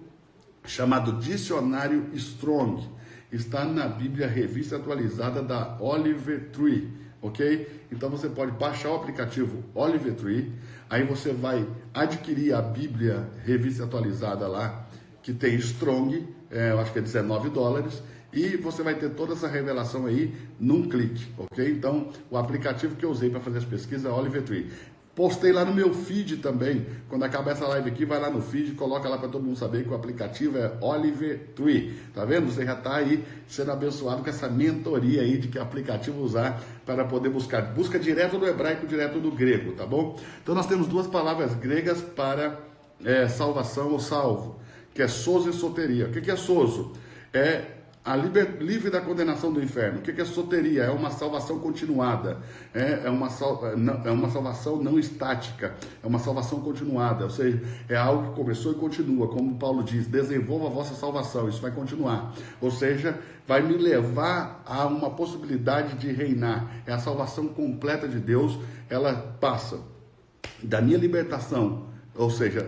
chamado Dicionário Strong. Está na Bíblia Revista Atualizada da Oliver Tree. Ok? Então você pode baixar o aplicativo Oliver Tree, aí você vai adquirir a Bíblia Revista Atualizada lá, que tem Strong, eu acho que é $19, e você vai ter toda essa revelação aí num clique, ok? Então o aplicativo que eu usei para fazer as pesquisas é Oliver Tree. Postei lá no meu feed também. Quando acabar essa live aqui, vai lá no feed, coloca lá para todo mundo saber que o aplicativo é Oliver Tree. Tá vendo? Você já está aí sendo abençoado com essa mentoria aí de que aplicativo usar para poder buscar. Busca direto do hebraico, direto do grego, tá bom? Então nós temos 2 palavras gregas para salvação ou salvo, que é sozo e soteria. O que é sozo? É livre da condenação do inferno. O que é soteria? É uma salvação continuada, é uma salvação não estática, é uma salvação continuada, ou seja, é algo que começou e continua, como Paulo diz, desenvolva a vossa salvação, isso vai continuar, ou seja, vai me levar a uma possibilidade de reinar, é a salvação completa de Deus, ela passa da minha libertação, ou seja,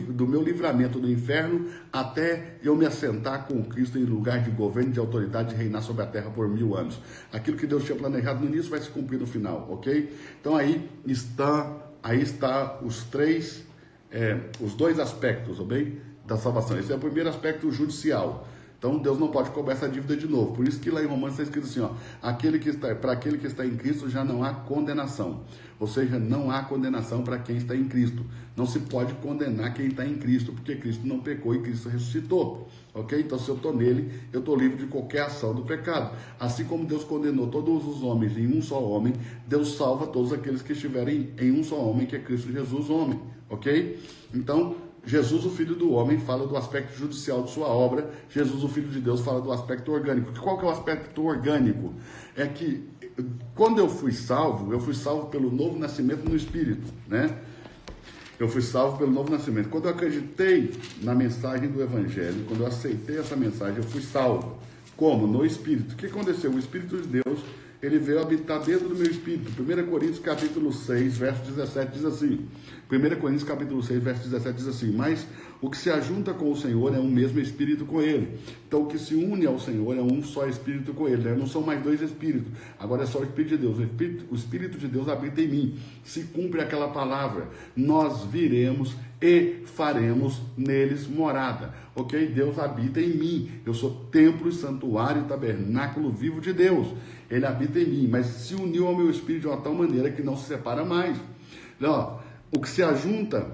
do meu livramento do inferno, até eu me assentar com Cristo em lugar de governo, de autoridade, e reinar sobre a terra por 1000 anos. Aquilo que Deus tinha planejado no início vai se cumprir no final, ok? Então aí está os dois aspectos, ok? Da salvação. Esse é o primeiro aspecto judicial. Então Deus não pode cobrar essa dívida de novo. Por isso que lá em Romanos está escrito assim, para aquele que está em Cristo já não há condenação. Ou seja, não há condenação para quem está em Cristo. Não se pode condenar quem está em Cristo, porque Cristo não pecou e Cristo ressuscitou. Ok? Então se eu estou nele, eu estou livre de qualquer ação do pecado. Assim como Deus condenou todos os homens em um só homem, Deus salva todos aqueles que estiverem em um só homem, que é Cristo Jesus, homem. Ok? Então, Jesus, o Filho do Homem, fala do aspecto judicial de sua obra. Jesus, o Filho de Deus, fala do aspecto orgânico. Qual que é o aspecto orgânico? É que quando eu fui salvo pelo novo nascimento no Espírito, né? Eu fui salvo pelo novo nascimento. Quando eu acreditei na mensagem do Evangelho, quando eu aceitei essa mensagem, eu fui salvo. Como? No Espírito. O que aconteceu? O Espírito de Deus, ele veio habitar dentro do meu espírito. 1 Coríntios capítulo 6, verso 17 diz assim. 1 Coríntios capítulo 6, verso 17 diz assim: mas o que se ajunta com o Senhor é um mesmo espírito com ele. Então o que se une ao Senhor é um só espírito com ele. Não são mais dois espíritos, agora é só o Espírito de Deus. O Espírito de Deus habita em mim. Se cumpre aquela palavra, nós viremos e faremos neles morada. Ok? Deus habita em mim. Eu sou templo, santuário, tabernáculo vivo de Deus. Ele habita em mim, mas se uniu ao meu espírito de uma tal maneira que não se separa mais. Não, o que se junta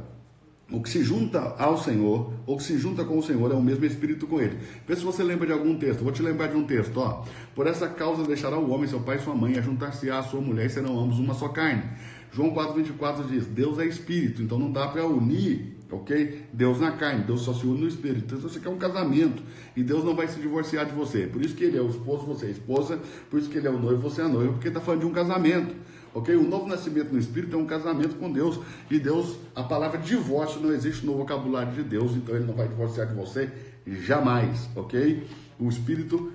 ao Senhor, ou que se junta com o Senhor, é o mesmo Espírito com ele. Vê se você lembra de algum texto. Vou te lembrar de um texto, ó. Por essa causa deixará o homem, seu pai e sua mãe, a juntar-se-á a sua mulher, e serão ambos uma só carne. João 4,24 diz, Deus é Espírito, então não dá para unir, ok? Deus na carne, Deus só se une no Espírito. Então você quer um casamento, e Deus não vai se divorciar de você. Por isso que ele é o esposo, você é a esposa, por isso que ele é o noivo, você é a noiva, porque está falando de um casamento. Ok? O novo nascimento no Espírito é um casamento com Deus. E Deus, a palavra divórcio não existe no vocabulário de Deus, então ele não vai divorciar de você jamais. Ok? O Espírito,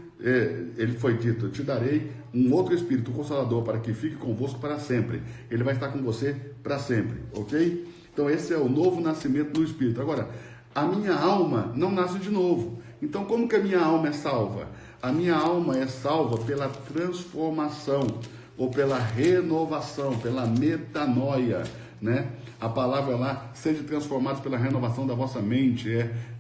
ele foi dito, eu te darei um outro Espírito Consolador para que fique convosco para sempre. Ele vai estar com você para sempre. Ok? Então esse é o novo nascimento no Espírito. Agora, a minha alma não nasce de novo. Então como que a minha alma é salva? A minha alma é salva pela transformação, ou pela renovação, pela metanoia, né? A palavra lá, sede transformados pela renovação da vossa mente,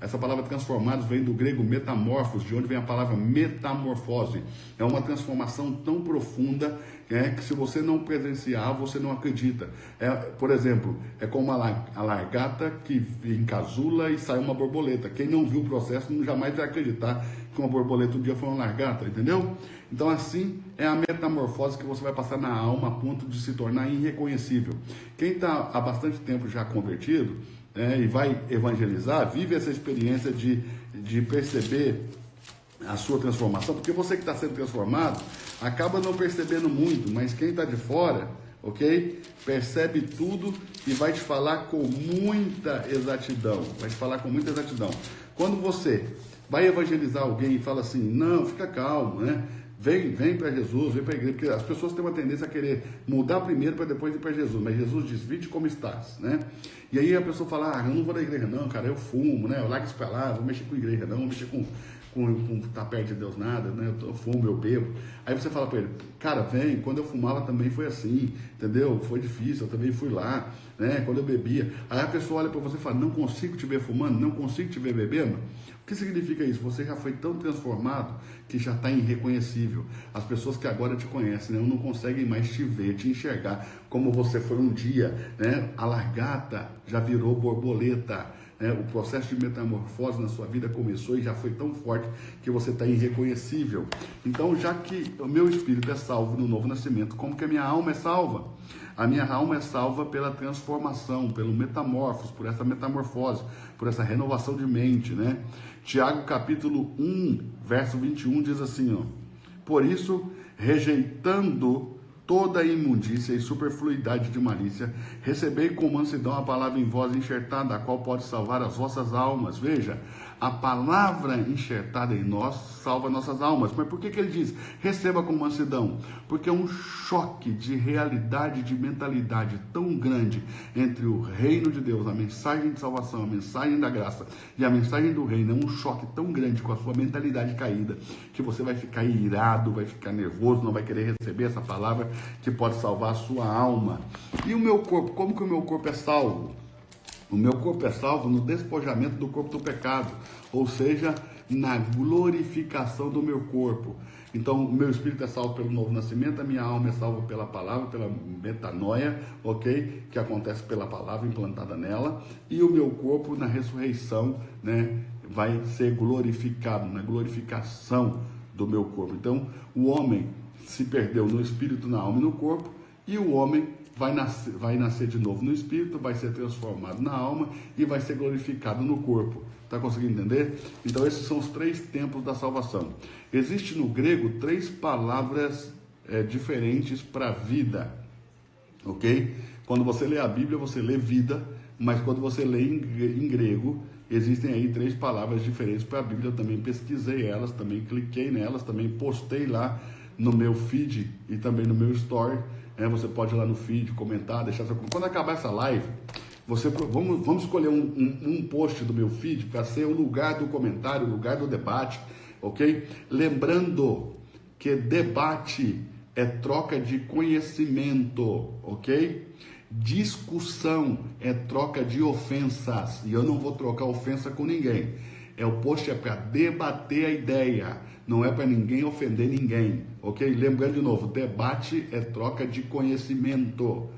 essa palavra transformados vem do grego metamorfos, de onde vem a palavra metamorfose. É uma transformação tão profunda, que se você não presenciar, você não acredita. Por exemplo, é como a largata que encasula e sai uma borboleta. Quem não viu o processo jamais vai acreditar que uma borboleta um dia foi uma largata, entendeu? Então assim é a metamorfose que você vai passar na alma a ponto de se tornar irreconhecível. Quem está há bastante tempo já convertido, e vai evangelizar, vive essa experiência de perceber a sua transformação, porque você que está sendo transformado acaba não percebendo muito, mas quem está de fora, ok? Percebe tudo e vai te falar com muita exatidão. Vai te falar com muita exatidão. Quando você vai evangelizar alguém e fala assim, não, fica calmo, né? Vem para Jesus, vem para a igreja, porque as pessoas têm uma tendência a querer mudar primeiro para depois ir para Jesus, mas Jesus diz, vinde como estás, né? E aí a pessoa fala, eu não vou da igreja não, cara, eu fumo, né? Eu largo isso para lá, vou mexer com igreja não, vou mexer com estar perto de Deus nada, né? Eu fumo, eu bebo. Aí você fala para ele, cara, vem, quando eu fumava também foi assim, entendeu? Foi difícil, eu também fui lá, né? Quando eu bebia. Aí a pessoa olha para você e fala, não consigo te ver fumando, não consigo te ver bebendo. O que significa isso? Você já foi tão transformado que já está irreconhecível. As pessoas que agora te conhecem, né, não conseguem mais te ver, te enxergar como você foi um dia, né? A largata já virou borboleta, O processo de metamorfose na sua vida começou e já foi tão forte que você está irreconhecível. Então, já que o meu espírito é salvo no novo nascimento, como que a minha alma é salva? A minha alma é salva pela transformação, pelo metamorfos, por essa metamorfose, por essa renovação de mente, né? Tiago capítulo 1, verso 21 diz assim, ó: por isso, rejeitando toda a imundícia e superfluidade de malícia, recebei com mansidão a palavra em vós enxertada, a qual pode salvar as vossas almas. Veja, a palavra enxertada em nós salva nossas almas. Mas por que ele diz, receba com mansidão? Porque é um choque de realidade, de mentalidade tão grande entre o reino de Deus, a mensagem de salvação, a mensagem da graça e a mensagem do reino. É um choque tão grande com a sua mentalidade caída, que você vai ficar irado, vai ficar nervoso, não vai querer receber essa palavra que pode salvar a sua alma. E o meu corpo, como que o meu corpo é salvo? O meu corpo é salvo no despojamento do corpo do pecado, ou seja, na glorificação do meu corpo. Então, o meu espírito é salvo pelo novo nascimento, a minha alma é salva pela palavra, pela metanoia, ok? Que acontece pela palavra implantada nela, e o meu corpo na ressurreição, né, vai ser glorificado, na glorificação do meu corpo. Então, o homem se perdeu no espírito, na alma e no corpo, e o homem vai nascer de novo no espírito, vai ser transformado na alma e vai ser glorificado no corpo. Está conseguindo entender? Então esses são os 3 tempos da salvação. Existe no grego 3 palavras diferentes para vida, ok? Quando você lê a Bíblia, você lê vida, mas quando você lê em grego, existem aí 3 palavras diferentes para a Bíblia. Eu também pesquisei elas, também cliquei nelas, também postei lá no meu feed e também no meu story. Você pode ir lá no feed, comentar, deixar seu... Quando acabar essa live, vamos escolher um post do meu feed para ser o lugar do comentário, o lugar do debate, ok? Lembrando que debate é troca de conhecimento, ok? Discussão é troca de ofensas, e eu não vou trocar ofensa com ninguém. O post é para debater a ideia, não é para ninguém ofender ninguém, ok? Lembrando de novo, debate é troca de conhecimento,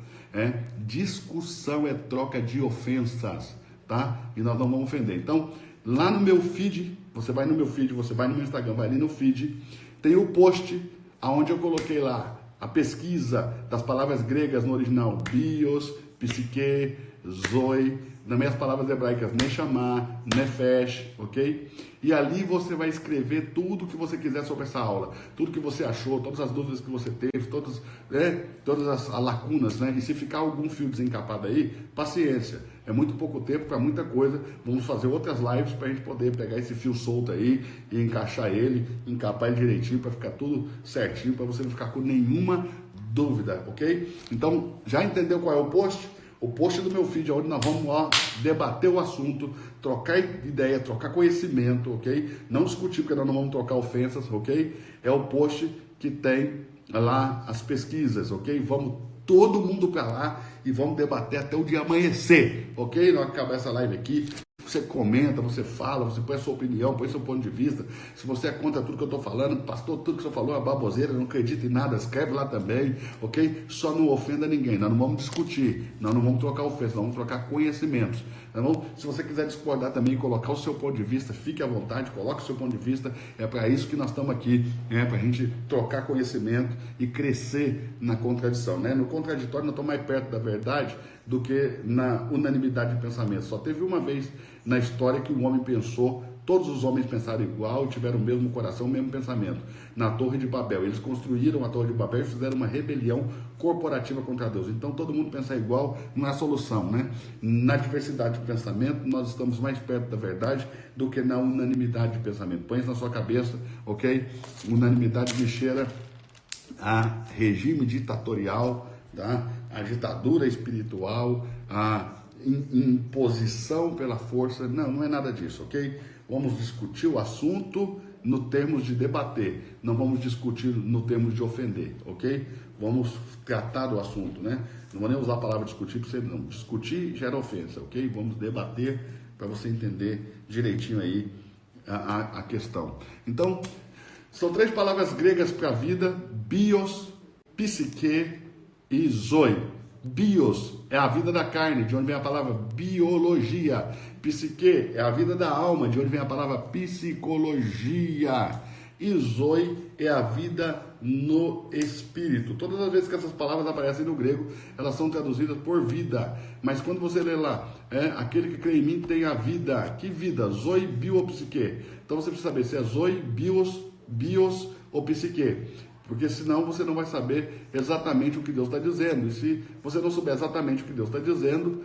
discussão é troca de ofensas, tá? E nós não vamos ofender. Então, lá no meu feed, você vai no meu feed, você vai no meu Instagram, vai ali no feed, tem o post aonde eu coloquei lá a pesquisa das palavras gregas no original, bios, psique, zoe, também as palavras hebraicas neshama, nefesh, ok? E ali você vai escrever tudo o que você quiser sobre essa aula, tudo que você achou, todas as dúvidas que você teve, todas as lacunas, né? E se ficar algum fio desencapado aí, paciência, é muito pouco tempo para muita coisa. Vamos fazer outras lives para a gente poder pegar esse fio solto aí e encaixar ele, encapar ele direitinho para ficar tudo certinho, para você não ficar com nenhuma dúvida, ok? Então, já entendeu qual é o post? O post do meu feed, onde nós vamos lá debater o assunto, trocar ideia, trocar conhecimento, ok? Não discutir, porque nós não vamos trocar ofensas, ok? É o post que tem lá as pesquisas, ok? Vamos todo mundo para lá e vamos debater até o dia amanhecer, ok? Nós acabar essa live aqui. Você comenta, você fala, você põe a sua opinião, põe seu ponto de vista. Se você é contra tudo que eu estou falando, pastor, tudo que você falou é baboseira, não acredita em nada, escreve lá também, ok? Só não ofenda ninguém, nós não vamos discutir, nós não vamos trocar ofensas, nós vamos trocar conhecimentos, tá bom? Se você quiser discordar também e colocar o seu ponto de vista, fique à vontade, coloque o seu ponto de vista, é para isso que nós estamos aqui, para a gente trocar conhecimento e crescer na contradição, né? No contraditório nós estamos mais perto da verdade do que na unanimidade de pensamento. Só teve uma vez na história que o homem pensou, todos os homens pensaram igual, tiveram o mesmo coração, o mesmo pensamento. Na Torre de Babel, eles construíram a Torre de Babel e fizeram uma rebelião corporativa contra Deus. Então todo mundo pensar igual não é a solução, né? Na diversidade de pensamento, nós estamos mais perto da verdade do que na unanimidade de pensamento. Põe isso na sua cabeça, ok? Unanimidade me cheira a regime ditatorial, tá? A ditadura espiritual, a imposição pela força. Não é nada disso, ok? Vamos discutir o assunto no termos de debater, não vamos discutir no termos de ofender, ok? Vamos tratar do assunto, né? Não vou nem usar a palavra discutir, para você não. Discutir gera ofensa, ok? Vamos debater para você entender direitinho aí a questão. Então, são 3 palavras gregas para a vida: bios, psique e zoe. Bios é a vida da carne, de onde vem a palavra biologia. Psique é a vida da alma, de onde vem a palavra psicologia. E zoe é a vida no espírito. Todas as vezes que essas palavras aparecem no grego, elas são traduzidas por vida. Mas quando você lê lá, aquele que crê em mim tem a vida. Que vida? Zoe, bio ou psique? Então você precisa saber se é zoe, bios ou psique. Porque senão você não vai saber exatamente o que Deus está dizendo. E se você não souber exatamente o que Deus está dizendo,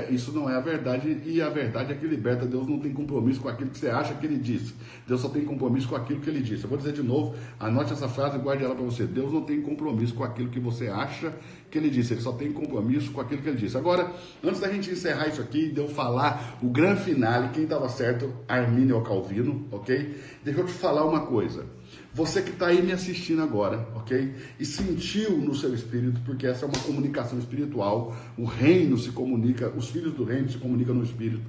isso não é a verdade. E a verdade é que liberta. Deus não tem compromisso com aquilo que você acha que Ele disse. Deus só tem compromisso com aquilo que Ele disse. Eu vou dizer de novo, anote essa frase e guarde ela para você. Deus não tem compromisso com aquilo que você acha que Ele disse. Ele só tem compromisso com aquilo que Ele disse. Agora, antes da gente encerrar isso aqui, de eu falar o grande finale, quem estava certo, Armínio ou Calvino, ok? Deixa eu te falar uma coisa. Você que está aí me assistindo agora, ok? E sentiu no seu espírito, porque essa é uma comunicação espiritual, o reino se comunica, os filhos do reino se comunicam no espírito.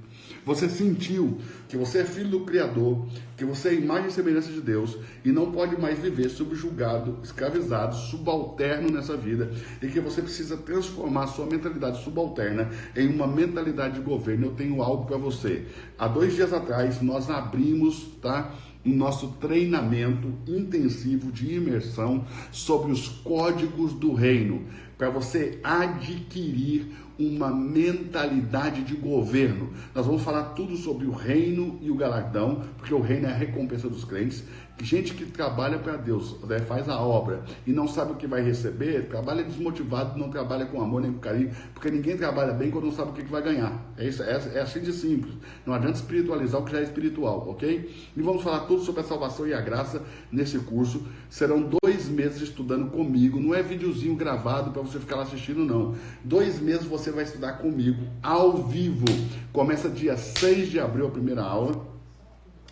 Você sentiu que você é filho do Criador, que você é imagem e semelhança de Deus e não pode mais viver subjugado, escravizado, subalterno nessa vida e que você precisa transformar a sua mentalidade subalterna em uma mentalidade de governo. Eu tenho algo para você. Há 2 dias atrás nós abrimos, tá? O nosso treinamento intensivo de imersão sobre os códigos do reino, para você adquirir uma mentalidade de governo. Nós vamos falar tudo sobre o reino e o galardão, porque o reino é a recompensa dos crentes. Gente que trabalha para Deus, faz a obra e não sabe o que vai receber, trabalha desmotivado, não trabalha com amor nem com carinho, porque ninguém trabalha bem quando não sabe o que vai ganhar. É assim de simples. Não adianta espiritualizar o que já é espiritual, ok? E vamos falar tudo sobre a salvação e a graça nesse curso. Serão 2 meses estudando comigo, não é videozinho gravado para você ficar lá assistindo, não. 2 meses você vai estudar comigo ao vivo. Começa dia 6 de abril a primeira aula.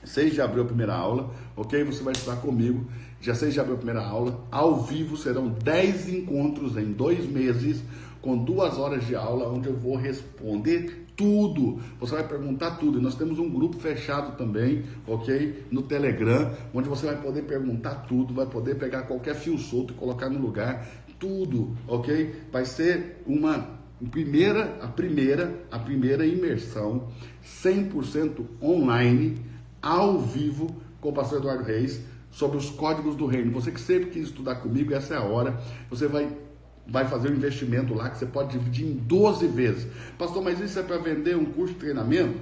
6 de abril a primeira aula, ok? Você vai estudar comigo, dia 6 de abril a primeira aula, ao vivo serão 10 encontros em 2 meses, com 2 horas de aula, onde eu vou responder tudo, você vai perguntar tudo, e nós temos um grupo fechado também, ok? No Telegram, onde você vai poder perguntar tudo, vai poder pegar qualquer fio solto e colocar no lugar, tudo, ok? Vai ser a primeira imersão 100% online, ao vivo, com o pastor Eduardo Reis, sobre os códigos do reino. Você que sempre quis estudar comigo, essa é a hora. Você vai fazer um investimento lá que você pode dividir em 12 vezes. Pastor, mas isso é para vender um curso de treinamento?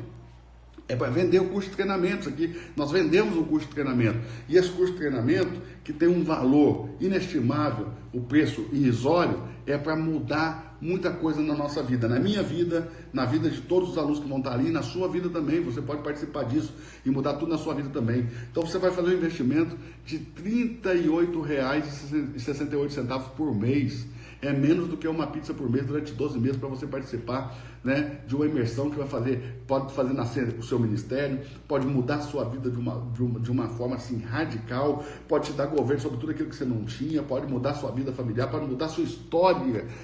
É para vender o curso de treinamento. Isso aqui, nós vendemos um curso de treinamento. E esse curso de treinamento, que tem um valor inestimável, o preço irrisório, é para mudar muita coisa na nossa vida, na minha vida, na vida de todos os alunos que vão estar ali, na sua vida também. Você pode participar disso e mudar tudo na sua vida também. Então você vai fazer um investimento de R$ 38,68 por mês. É menos do que uma pizza por mês durante 12 meses para você participar, né, de uma imersão que pode fazer nascer o seu ministério, pode mudar a sua vida de uma forma assim radical, pode te dar governo sobre tudo aquilo que você não tinha, pode mudar a sua vida familiar, pode mudar a sua história,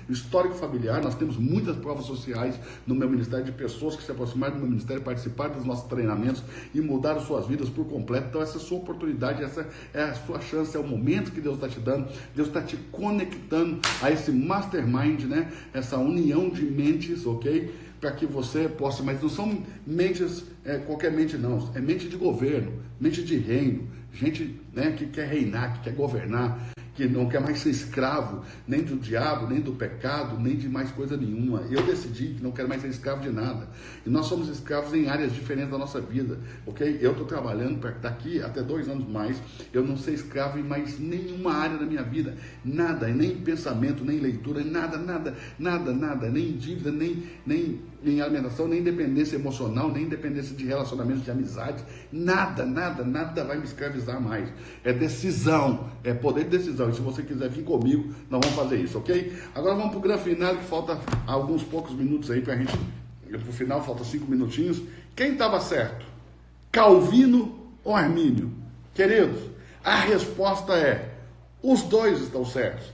histórico familiar. Nós temos muitas provas sociais no meu ministério de pessoas que se aproximaram do meu ministério, participaram dos nossos treinamentos e mudaram suas vidas por completo. Então essa é a sua oportunidade, essa é a sua chance, é o momento que Deus está te dando. Deus está te conectando a esse mastermind, né? Essa união de mentes, ok? Para que você possa, mas não são mentes, qualquer mente não, é mente de governo, mente de reino, gente, né, que quer reinar, que quer governar, que não quer mais ser escravo, nem do diabo, nem do pecado, nem de mais coisa nenhuma. Eu decidi que não quero mais ser escravo de nada. E nós somos escravos em áreas diferentes da nossa vida, ok? Eu estou trabalhando para daqui até 2 anos mais, eu não ser escravo em mais nenhuma área da minha vida. Nada, nem pensamento, nem leitura, nada, nem dívida, nem alimentação, nem dependência emocional, nem dependência de relacionamentos de amizade, nada vai me escravizar mais. É decisão, é poder de decisão. E se você quiser vir comigo, nós vamos fazer isso, ok? Agora vamos para o grande final, que falta alguns poucos minutos aí para a gente, para o final, falta 5 minutinhos. Quem estava certo? Calvino ou Armínio? Queridos, a resposta é: os dois estão certos.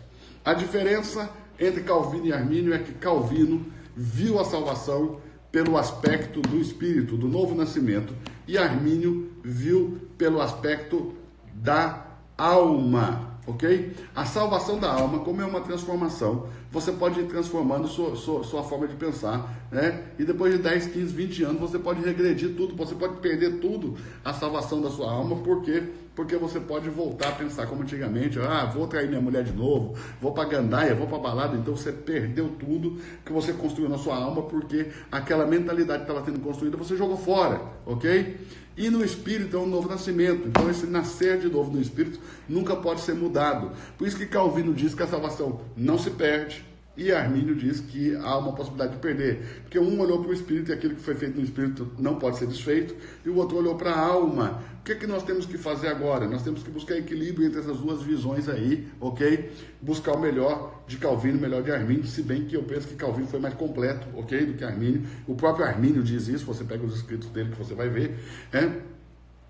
A diferença entre Calvino e Armínio é que Calvino viu a salvação pelo aspecto do espírito, do novo nascimento, e Armínio viu pelo aspecto da alma. ok? A salvação da alma, como é uma transformação, você pode ir transformando sua forma de pensar, né? E depois de 10, 15, 20 anos, você pode regredir tudo, você pode perder tudo, a salvação da sua alma, por quê? Porque você pode voltar a pensar como antigamente, vou trair minha mulher de novo, vou para gandaia, vou para balada, então você perdeu tudo que você construiu na sua alma, porque aquela mentalidade que estava sendo construída, você jogou fora, ok? E no Espírito é um novo nascimento, então esse nascer de novo no Espírito nunca pode ser mudado. Por isso que Calvino diz que a salvação não se perde, e Armínio diz que há uma possibilidade de perder, porque um olhou para o Espírito e aquilo que foi feito no Espírito não pode ser desfeito, e o outro olhou para a alma. O que é que nós temos que fazer agora? Nós temos que buscar equilíbrio entre essas duas visões aí, ok? Buscar o melhor de Calvino, o melhor de Armínio, se bem que eu penso que Calvino foi mais completo, ok? Do que Armínio. O próprio Armínio diz isso, você pega os escritos dele que você vai ver, né?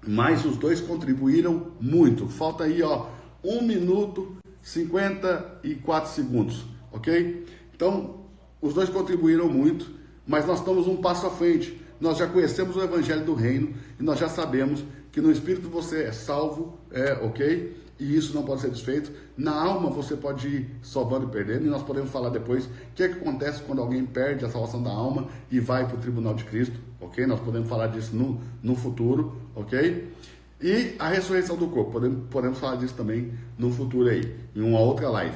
Mas os dois contribuíram muito. Falta aí, 1 minuto e 54 segundos. Ok? Então, os dois contribuíram muito, mas nós estamos um passo à frente. Nós já conhecemos o Evangelho do Reino e nós já sabemos que no Espírito você é salvo, ok? E isso não pode ser desfeito. Na alma você pode ir salvando e perdendo, e nós podemos falar depois o que é que acontece quando alguém perde a salvação da alma e vai para o tribunal de Cristo, ok? Nós podemos falar disso no futuro, ok? E a ressurreição do corpo, podemos falar disso também no futuro aí, em uma outra live.